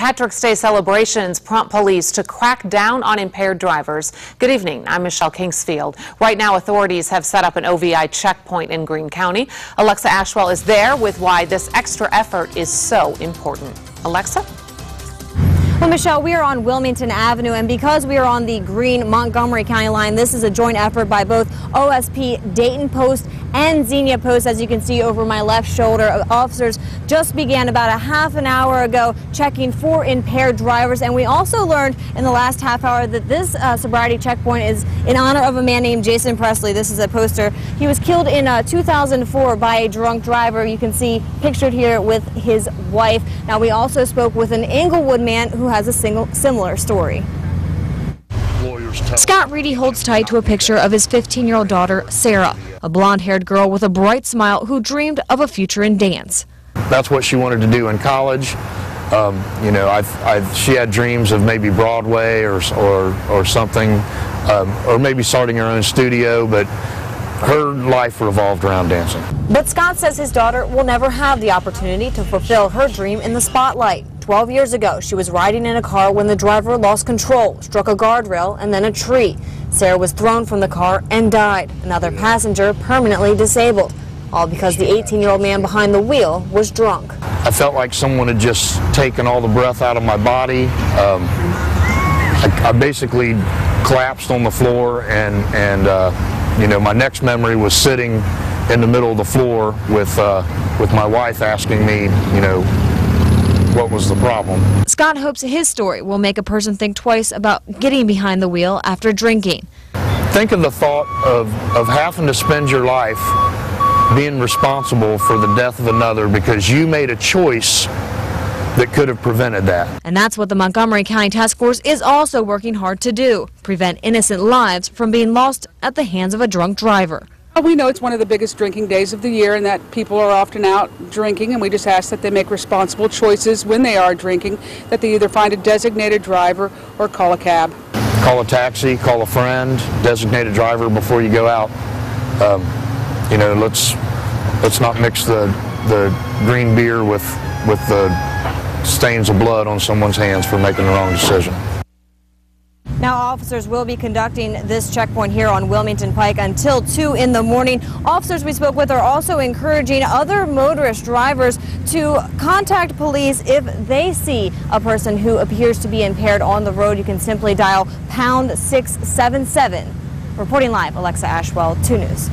Patrick's Day celebrations prompt police to crack down on impaired drivers. Good evening, I'm Michelle Kingsfield. Right now, authorities have set up an OVI checkpoint in Greene County. Alexa Ashwell is there with why this extra effort is so important. Alexa? Well, Michelle, we are on Wilmington Avenue, and because we are on the Greene-Montgomery County line, this is a joint effort by both OSP Dayton Post and Xenia Post. As you can see over my left shoulder, officers just began about a half an hour ago checking for impaired drivers, and we also learned in the last half hour that this sobriety checkpoint is in honor of a man named Jason Presley. This is a poster. He was killed in 2004 by a drunk driver. You can see pictured here with his wife. Now, we also spoke with an Englewood man who has a similar story. Scott Reedy holds tight to a picture of his 15-year-old daughter, Sarah, a blonde-haired girl with a bright smile who dreamed of a future in dance. That's what she wanted to do in college. You know, she had dreams of maybe Broadway or something, or maybe starting her own studio, but her life revolved around dancing. But Scott says his daughter will never have the opportunity to fulfill her dream in the spotlight. 12 years ago, she was riding in a car when the driver lost control, struck a guardrail and then a tree. Sarah was thrown from the car and died. Another passenger permanently disabled, all because the 18-year-old man behind the wheel was drunk. I felt like someone had just taken all the breath out of my body. I basically collapsed on the floor, and you know, my next memory was sitting in the middle of the floor with my wife asking me, you know, what was the problem. Scott hopes his story will make a person think twice about getting behind the wheel after drinking. Think of the thought of having to spend your life being responsible for the death of another because you made a choice that could have prevented that. And that's what the Montgomery County Task Force is also working hard to do, prevent innocent lives from being lost at the hands of a drunk driver. We know it's one of the biggest drinking days of the year and that people are often out drinking, and we just ask that they make responsible choices when they are drinking, that they either find a designated driver or call a cab. Call a taxi, call a friend, designated driver before you go out. You know, let's not mix the green beer with the stains of blood on someone's hands for making the wrong decision. Now, officers will be conducting this checkpoint here on Wilmington Pike until 2 in the morning. Officers we spoke with are also encouraging other motorist drivers to contact police if they see a person who appears to be impaired on the road. You can simply dial #677. Reporting live, Alexa Ashwell, 2 News.